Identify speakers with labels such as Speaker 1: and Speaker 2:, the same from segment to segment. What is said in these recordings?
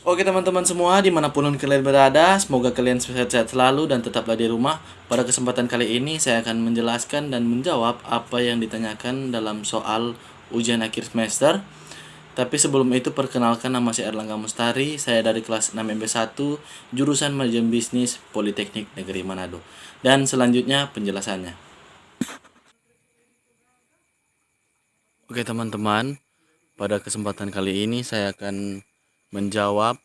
Speaker 1: Oke teman-teman semua, dimanapun kalian berada, semoga kalian sehat-sehat selalu dan tetaplah di rumah. Pada kesempatan kali ini saya akan menjelaskan dan menjawab apa yang ditanyakan dalam soal ujian akhir semester. Tapi sebelum itu perkenalkan, nama saya Erlangga Mustari, saya dari kelas 6 MB1, jurusan Manajemen Bisnis Politeknik Negeri Manado. Dan selanjutnya penjelasannya. Oke teman-teman, pada kesempatan kali ini saya akan menjawab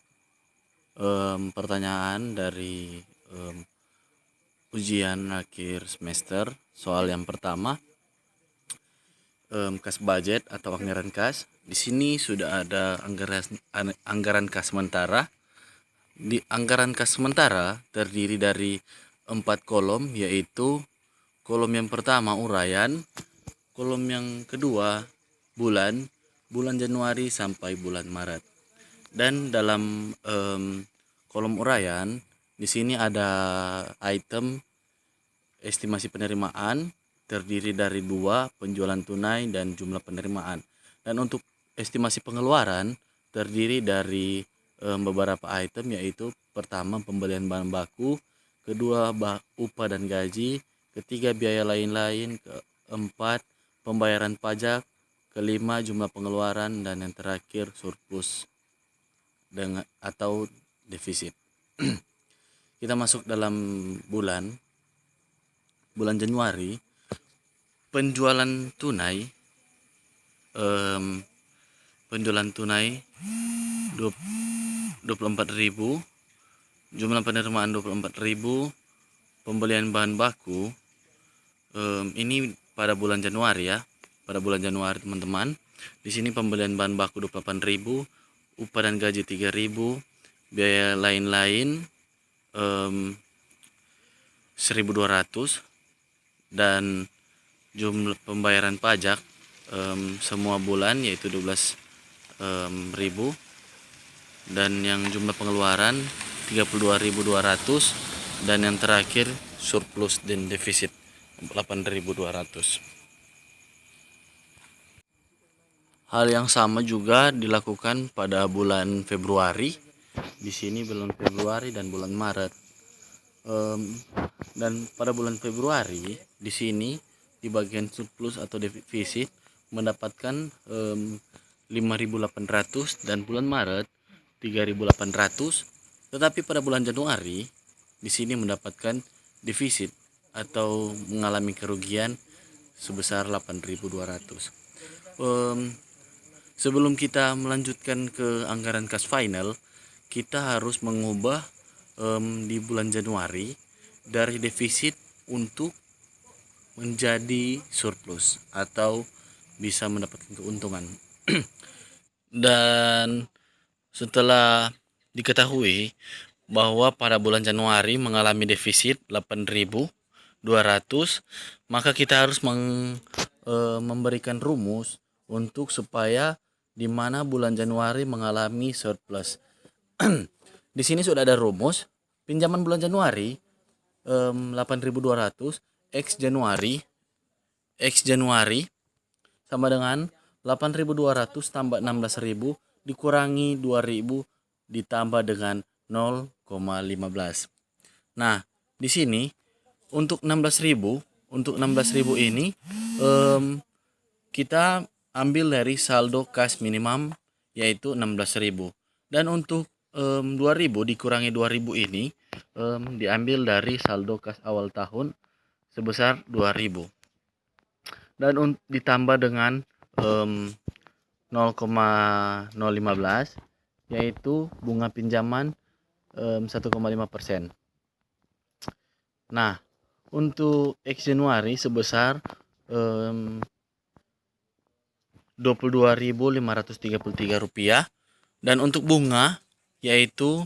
Speaker 1: pertanyaan dari ujian akhir semester. Soal yang pertama, kas budget atau anggaran kas. Di sini sudah ada anggaran kas sementara. Di anggaran kas sementara terdiri dari 4 kolom, yaitu kolom yang pertama uraian, kolom yang kedua bulan Januari sampai bulan Maret. Dan dalam kolom uraian di sini ada item estimasi penerimaan terdiri dari 2 penjualan tunai dan jumlah penerimaan. Dan untuk estimasi pengeluaran terdiri dari beberapa item, yaitu pertama pembelian bahan baku, kedua upah dan gaji, ketiga biaya lain-lain, keempat pembayaran pajak, kelima jumlah pengeluaran, dan yang terakhir surplus dengan atau defisit. Kita masuk dalam bulan Januari. Penjualan tunai penjualan tunai 24.000, jumlah penerimaan 24.000, pembelian bahan baku ini pada bulan Januari ya. Pada bulan Januari teman-teman. Di sini pembelian bahan baku 28.000, upah dan gaji 3.000, biaya lain-lain 1.200, dan jumlah pembayaran pajak semua bulan yaitu 12.000, dan yang jumlah pengeluaran 32.200, dan yang terakhir surplus dan defisit 8.200. Hal yang sama juga dilakukan pada bulan Februari. Di sini bulan Februari dan bulan Maret. Dan pada bulan Februari di sini di bagian surplus atau defisit mendapatkan 5.800, dan bulan Maret 3.800. Tetapi pada bulan Januari di sini mendapatkan defisit atau mengalami kerugian sebesar 8.200. Sebelum kita melanjutkan ke anggaran kas final, kita harus mengubah di bulan Januari dari defisit untuk menjadi surplus atau bisa mendapatkan keuntungan. Dan setelah diketahui bahwa pada bulan Januari mengalami defisit 8.200, maka kita harus memberikan rumus untuk supaya di mana bulan Januari mengalami surplus. Di sini sudah ada rumus. Pinjaman bulan Januari 8.200 X Januari sama dengan 8.200 tambah 16.000 dikurangi 2.000 ditambah dengan 0,15. Nah, di sini untuk 16.000 ini kita ambil dari saldo kas minimum yaitu 16.000, dan untuk 2.000 dikurangi 2.000 ini diambil dari saldo kas awal tahun sebesar 2.000, dan ditambah dengan 0,015 yaitu bunga pinjaman 1,5%. Nah, untuk X Januari sebesar 22.533 rupiah, dan untuk bunga yaitu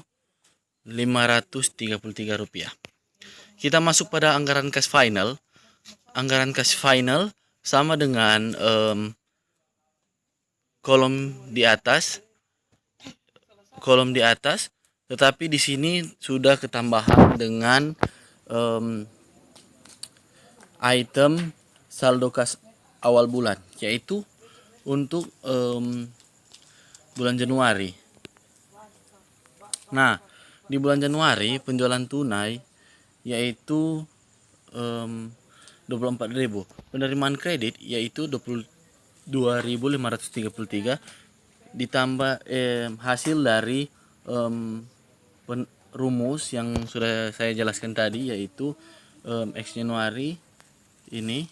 Speaker 1: 533 rupiah. Kita masuk pada anggaran kas final. Anggaran kas final sama dengan kolom di atas, tetapi di sini sudah ketambahan dengan item saldo kas awal bulan, yaitu untuk bulan Januari. Nah, di bulan Januari penjualan tunai yaitu em, 24.000. Penerimaan kredit yaitu 22.533 ditambah hasil dari rumus yang sudah saya jelaskan tadi yaitu X Januari ini,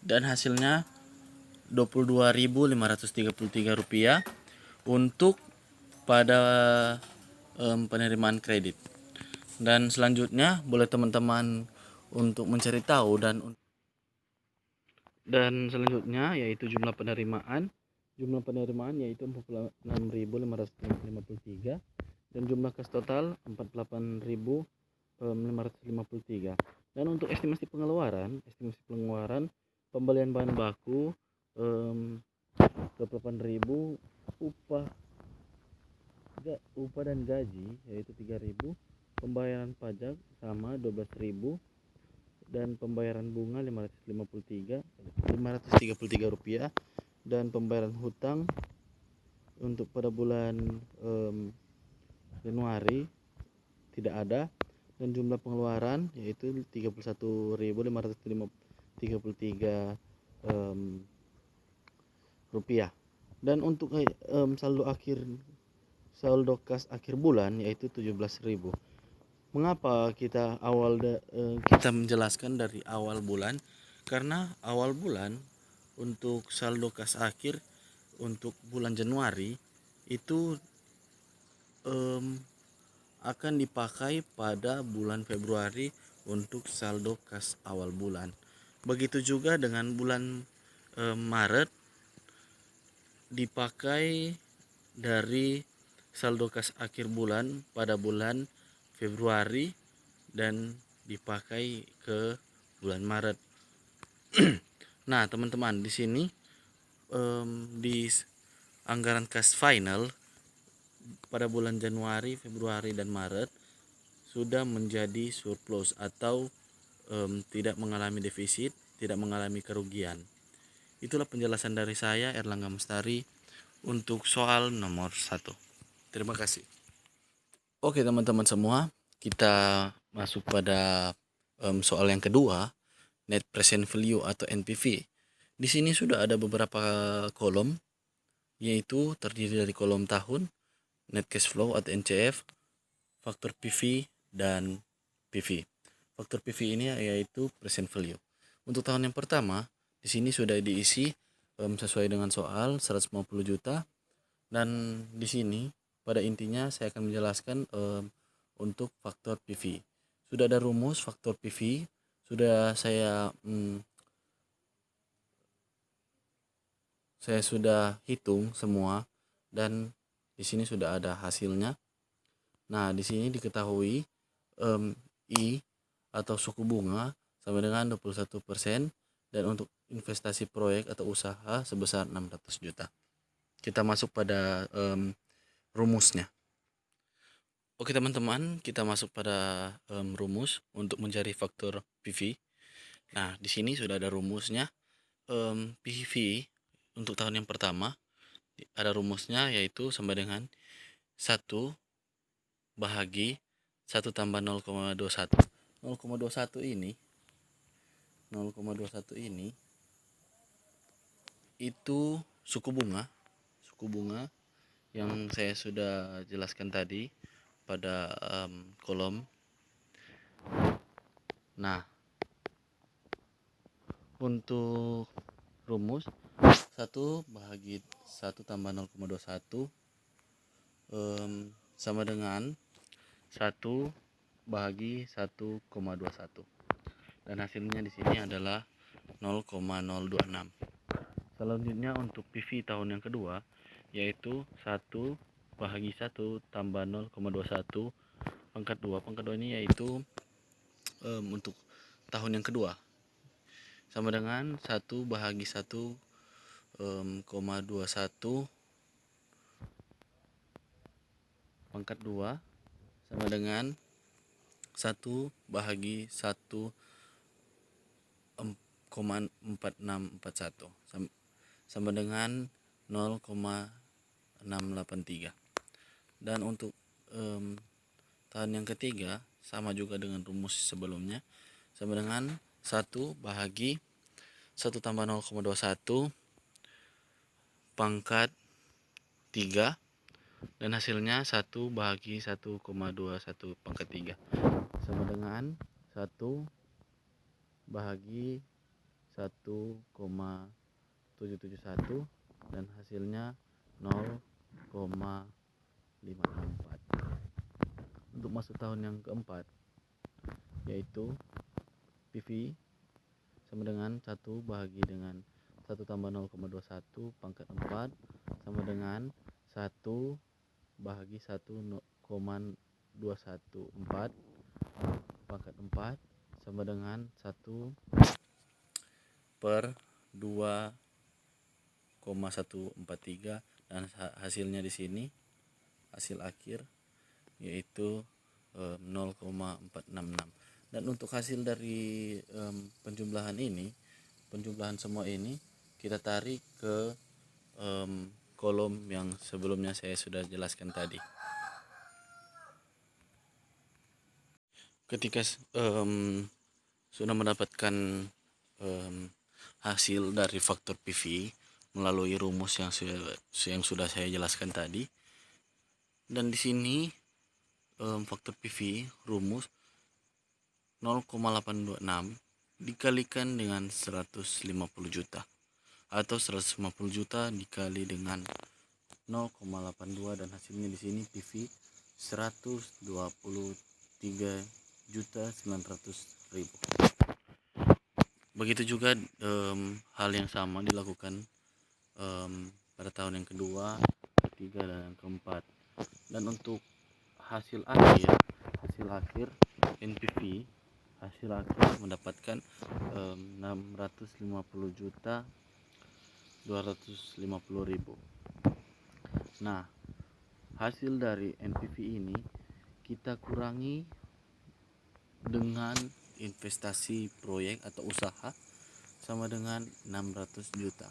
Speaker 1: dan hasilnya Rp22.533 untuk pada penerimaan kredit. Dan selanjutnya boleh teman-teman untuk mencari tahu dan selanjutnya yaitu jumlah penerimaan yaitu 46.553 dan jumlah kas total 48.553. Dan untuk estimasi pengeluaran pembelian bahan baku 28.000, upah dan gaji yaitu 3.000, pembayaran pajak sama 12.000, dan pembayaran bunga 533 rupiah, dan pembayaran hutang untuk pada bulan Januari tidak ada, dan jumlah pengeluaran yaitu 31.533 rupiah. Dan untuk saldo kas akhir bulan yaitu 17.000. Mengapa kita kita menjelaskan dari awal bulan? Karena awal bulan untuk saldo kas akhir untuk bulan Januari itu akan dipakai pada bulan Februari untuk saldo kas awal bulan. Begitu juga dengan bulan Maret dipakai dari saldo kas akhir bulan pada bulan Februari dan dipakai ke bulan Maret. Nah, teman-teman, di sini di anggaran kas final pada bulan Januari, Februari, dan Maret sudah menjadi surplus atau tidak mengalami defisit, tidak mengalami kerugian. Itulah penjelasan dari saya, Erlangga Mustari, untuk soal nomor 1. Terima kasih. Oke teman-teman semua, kita masuk pada soal yang kedua, net present value atau NPV. Di sini sudah ada beberapa kolom, yaitu terdiri dari kolom tahun, net cash flow atau NCF, faktor PV, dan PV. Faktor PV ini yaitu present value. Untuk tahun yang pertama, di sini sudah diisi sesuai dengan soal 150 juta, dan di sini pada intinya saya akan menjelaskan untuk faktor PV. Sudah ada rumus faktor PV, sudah saya sudah hitung semua, dan di sini sudah ada hasilnya. Nah, di sini diketahui I atau suku bunga sama dengan 21%, dan untuk investasi proyek atau usaha sebesar 600 juta. Kita masuk pada rumusnya. Oke teman-teman, kita masuk pada rumus untuk mencari faktor PV. Nah, di sini sudah ada rumusnya. PV untuk tahun yang pertama ada rumusnya yaitu sama dengan 1 bahagi 1 tambah 0,21. 0,21 ini itu suku bunga yang saya sudah jelaskan tadi pada kolom. Nah, untuk rumus 1 bahagi 1 tambah 0,21 sama dengan 1 bahagi 1,21, dan hasilnya di sini adalah 0,026. Selanjutnya untuk PV tahun yang kedua yaitu 1 bahagi 1 tambah 0,21 pangkat 2. Pangkat 2 ini yaitu untuk tahun yang kedua sama dengan 1 bahagi 1,21 pangkat 2 sama dengan 1 bahagi 1,4641 sama dengan 0,683. Dan untuk tahun yang ketiga sama juga dengan rumus sebelumnya, sama dengan 1 bahagi 1 tambah 0,21 pangkat 3, dan hasilnya 1 bahagi 1,21 pangkat 3 sama dengan 1 bahagi 1,771, dan hasilnya 0,564. Untuk masuk tahun yang keempat, yaitu PV sama dengan 1 bahagi dengan 1 tambah 0,21 pangkat 4 sama dengan 1 bahagi 1,214 pangkat 4 sama dengan 1 per 2,143, dan hasilnya di sini hasil akhir yaitu 0,466. Dan untuk hasil dari penjumlahan semua ini kita tarik ke kolom yang sebelumnya saya sudah jelaskan tadi. Ketika sudah mendapatkan hasil dari faktor PV melalui rumus yang sudah saya jelaskan tadi, dan di sini faktor PV rumus 0,826 dikalikan dengan 150 juta, atau 150 juta dikali dengan 0,82, dan hasilnya di sini PV 123.900.000. Begitu juga hal yang sama dilakukan pada tahun yang kedua, ketiga, dan yang keempat. Dan untuk hasil akhir NPV mendapatkan 650.250.000. Nah, hasil dari NPV ini kita kurangi dengan investasi proyek atau usaha sama dengan 600 juta.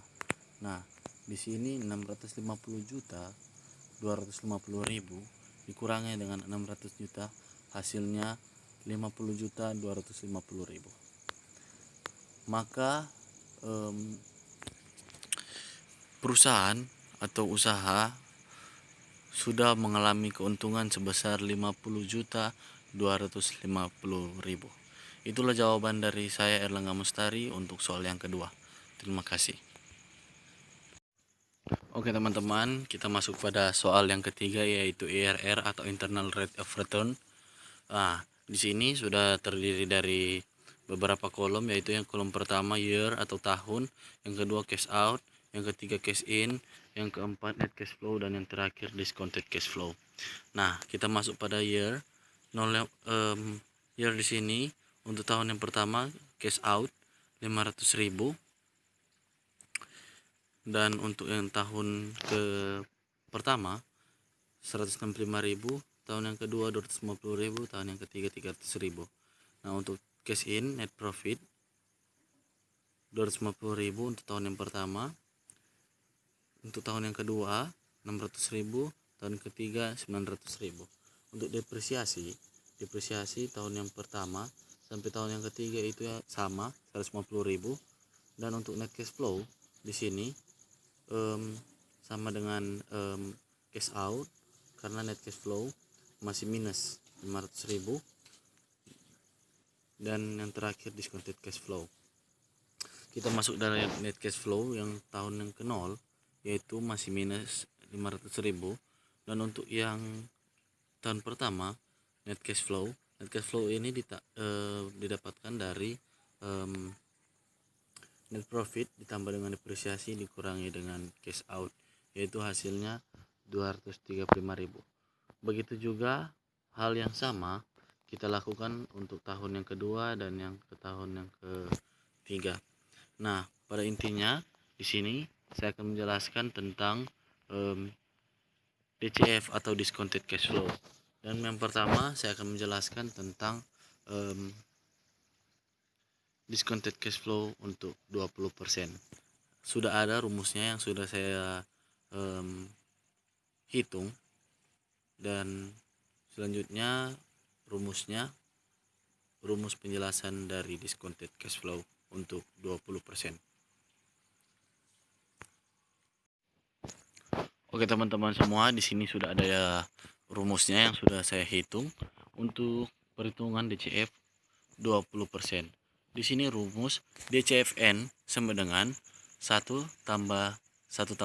Speaker 1: Nah, di sini 650.250.000 dikurangi dengan 600 juta, hasilnya 50.250.000. Maka perusahaan atau usaha sudah mengalami keuntungan sebesar 50.250.000. Itulah jawaban dari saya, Erlangga Mustari, untuk soal yang kedua. Terima kasih. Oke teman-teman, kita masuk pada soal yang ketiga, yaitu IRR atau Internal Rate of Return. Nah, di sini sudah terdiri dari beberapa kolom, yaitu yang kolom pertama year atau tahun, yang kedua cash out, yang ketiga cash in, yang keempat net cash flow, dan yang terakhir discounted cash flow. Nah, kita masuk pada year. Year di sini untuk tahun yang pertama cash out 500.000, dan untuk yang tahun ke pertama 165.000, tahun yang kedua 250.000, tahun yang ketiga 300.000. Nah, untuk cash in net profit 250.000 untuk tahun yang pertama, untuk tahun yang kedua 600.000, tahun ketiga 900.000. Untuk depresiasi tahun yang pertama sampai tahun yang ketiga itu ya sama 150.000, dan untuk net cash flow di sini sama dengan cash out, karena net cash flow masih minus 500.000, dan yang terakhir discounted cash flow. Kita masuk dari net cash flow yang tahun yang ke-0, yaitu masih minus 500.000, dan untuk yang tahun pertama net cash flow ini didapatkan dari net profit ditambah dengan depresiasi dikurangi dengan cash out, yaitu hasilnya 235.000. Begitu juga hal yang sama kita lakukan untuk tahun yang kedua dan yang ke tahun yang ketiga. Nah, pada intinya di sini saya akan menjelaskan tentang DCF atau discounted cash flow. Dan yang pertama saya akan menjelaskan tentang discounted cash flow untuk 20%. Sudah ada rumusnya yang sudah saya hitung, dan Selanjutnya rumus penjelasan dari discounted cash flow untuk 20%. Oke teman-teman semua, di sini sudah ada ya rumusnya yang sudah saya hitung untuk perhitungan DCF 20%. Di sini rumus DCFN sama dengan 1 tambah 1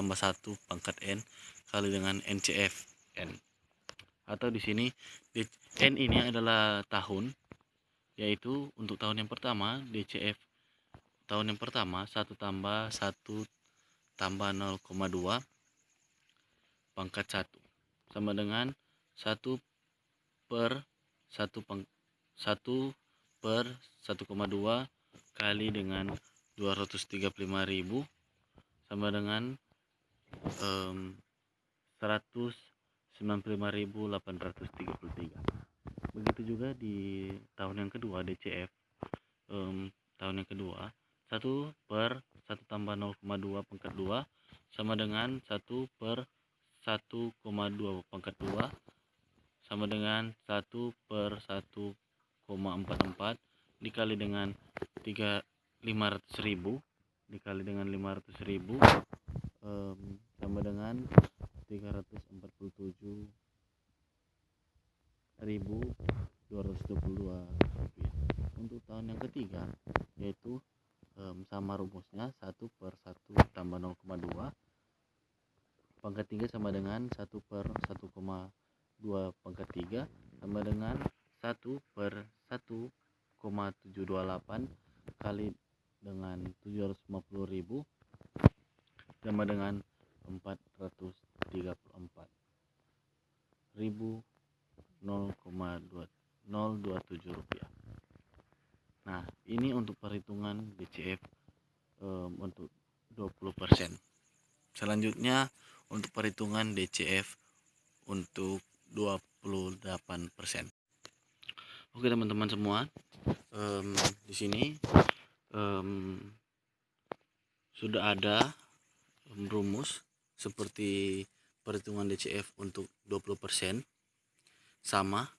Speaker 1: pangkat N kali dengan NCFN. Atau di sini N ini adalah tahun, yaitu untuk tahun yang pertama DCF tahun yang pertama 1 tambah 0,2 pangkat 1 sama dengan 1 per 1 per 1,2 kali dengan 235.000 sama dengan 195.833. Begitu juga di tahun yang kedua DCF tahun yang kedua 1 per 1 tambah 0,2 pangkat 2 sama dengan 1 per 1,2 pangkat 2 sama dengan 1 per 1,44 dikali dengan 500.000 dikali dengan 500.000 sama dengan 347.222 rupiah. Untuk tahun yang ketiga yaitu sama rumusnya 1 per 1 tambah 0,2 pangkat 3 sama dengan 1 per 1,2 pangkat 3 sama dengan 1 per 1,728 kali dengan 750.000 sama dengan 434.027 rupiah. Nah, ini untuk perhitungan DCF untuk 20%. Selanjutnya untuk perhitungan DCF untuk 28%. Oke teman-teman semua, di sini sudah ada rumus seperti perhitungan DCF untuk 20% sama,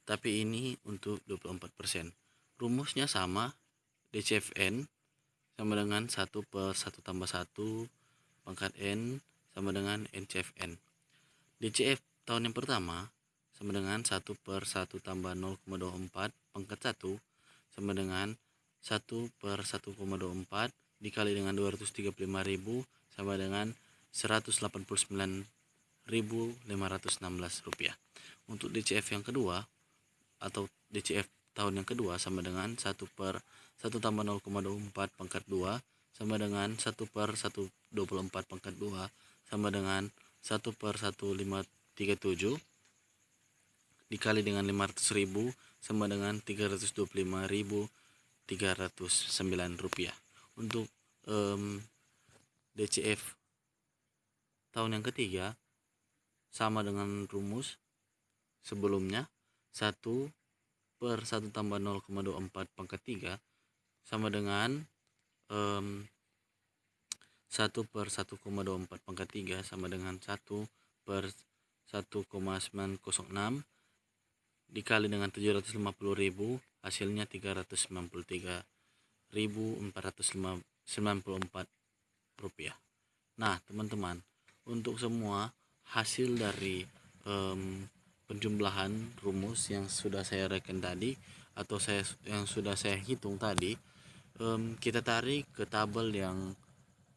Speaker 1: tapi ini untuk 24%. Rumusnya sama, DCFN sama dengan 1 per 1 tambah 1 pangkat N sama dengan NCFN. DCF tahun yang pertama sama dengan 1 per 1 tambah 0,24 pangkat 1 sama dengan 1 per 1,24 dikali dengan 235.000 sama dengan 189.516 rupiah. Untuk DCF yang kedua atau DCF tahun yang kedua sama dengan 1 per 1 tambah 0,24 pangkat 2 sama dengan 1 per 124 pangkat 2 sama dengan 1 per 1537 dikali dengan 500.000 sama dengan 325.309 rupiah. Untuk DCF tahun yang ketiga sama dengan rumus sebelumnya, 1 per 1 tambah 0,24 pangkat 3 sama dengan 1 per 1,24 pangkat 3 sama dengan 1 per 1,906 dikali dengan 750.000 hasilnya 393.494 rupiah. Nah teman-teman, untuk semua hasil dari penjumlahan rumus yang sudah saya reken tadi atau yang sudah saya hitung tadi, kita tarik ke tabel yang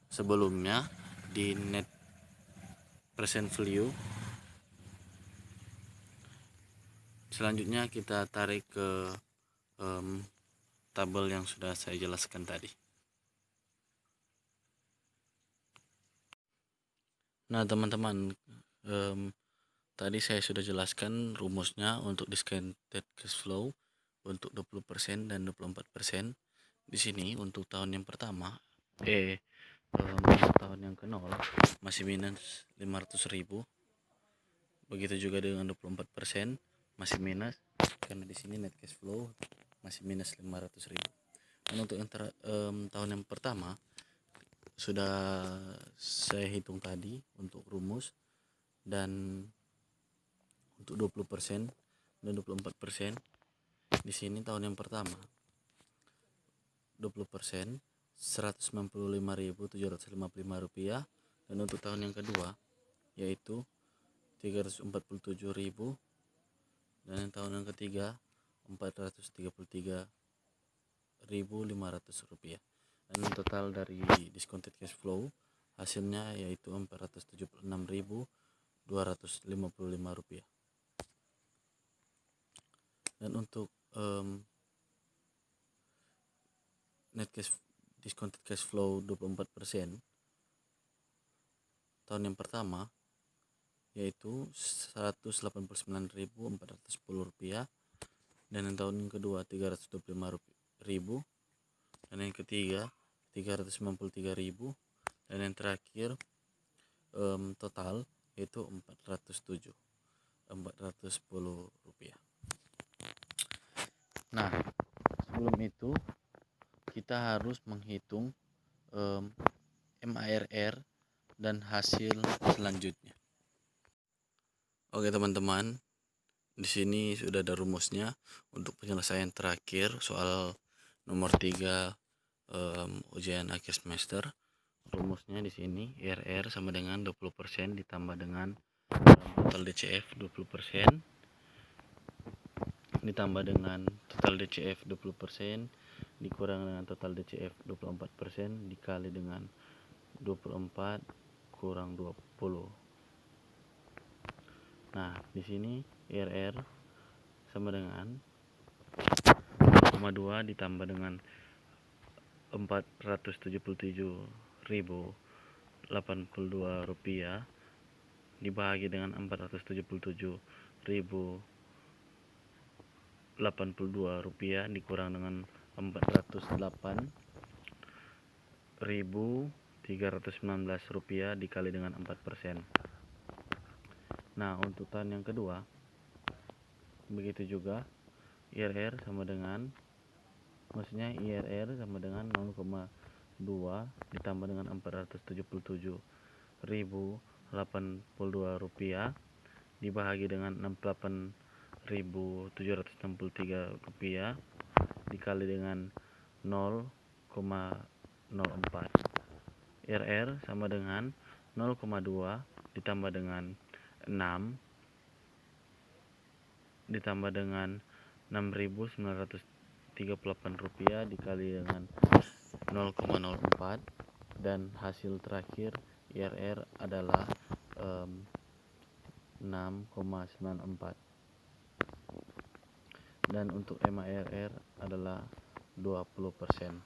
Speaker 1: sebelumnya di net present value. Selanjutnya kita tarik ke tabel yang sudah saya jelaskan tadi. Nah teman-teman, tadi saya sudah jelaskan rumusnya untuk discounted cash flow untuk 20% dan 24%. Di sini untuk tahun yang pertama tahun yang ke-0 masih minus 500.000. Begitu juga dengan 24% masih minus, karena di sini net cash flow masih minus 500.000. Dan untuk tahun yang pertama sudah saya hitung tadi untuk rumus, dan untuk 20% dan 24%. Di sini tahun yang pertama 20%, Rp195.755, dan untuk tahun yang kedua yaitu Rp347.000, dan yang tahun yang ketiga Rp433.500. Dan total dari discounted cash flow hasilnya yaitu Rp476.255. Dan untuk net cash discounted cash flow 24% tahun yang pertama yaitu Rp189.410, dan yang tahun yang kedua Rp325.000, dan yang ketiga Rp393.000, dan yang terakhir total yaitu Rp410. Nah, sebelum itu kita harus menghitung MARR dan hasil selanjutnya. Oke teman-teman, di sini sudah ada rumusnya untuk penyelesaian terakhir soal nomor 3 ujian akhir semester. Rumusnya di sini IRR sama dengan 20% ditambah dengan total DCF 20% ditambah dengan total DCF 20% dikurang dengan total DCF 24% dikali dengan 24 kurang 20. Nah, di sini IRR sama dengan 0,2 ditambah dengan Rp477.082 dibagi dengan Rp477.082 dikurang dengan Rp408.319 dikali dengan 4%. Nah, untuk tahun yang kedua begitu juga, IRR sama dengan IRR 0,2 ditambah dengan Rp477.082 dibagi dengan Rp68.763 dikali dengan 0,04. IRR sama dengan 0,2 ditambah dengan 6 ditambah dengan Rp6.938 dikali dengan 0,04, dan hasil terakhir IRR adalah 6,94, dan untuk MARR adalah 20%.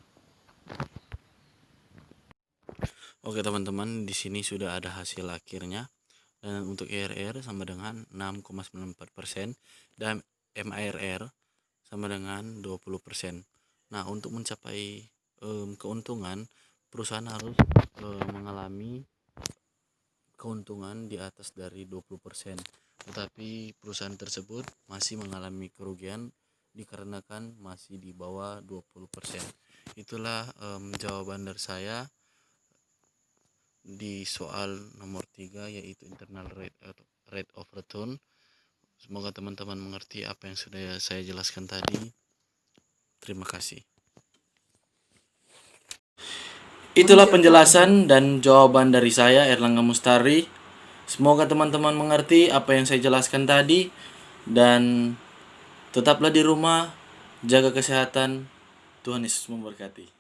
Speaker 1: Oke teman-teman, di sini sudah ada hasil akhirnya. Dan untuk IRR sama dengan 6,94% dan MARR sama dengan 20%. Nah, untuk mencapai keuntungan, perusahaan harus mengalami keuntungan di atas dari 20%. Tetapi perusahaan tersebut masih mengalami kerugian dikarenakan masih di bawah 20%. Itulah jawaban dari saya di soal nomor 3 yaitu internal rate of return. Semoga teman-teman mengerti apa yang sudah saya jelaskan tadi. Terima kasih. Itulah penjelasan dan jawaban dari saya, Erlangga Mustari. Semoga teman-teman mengerti apa yang saya jelaskan tadi, dan tetaplah di rumah, jaga kesehatan. Tuhan Yesus memberkati.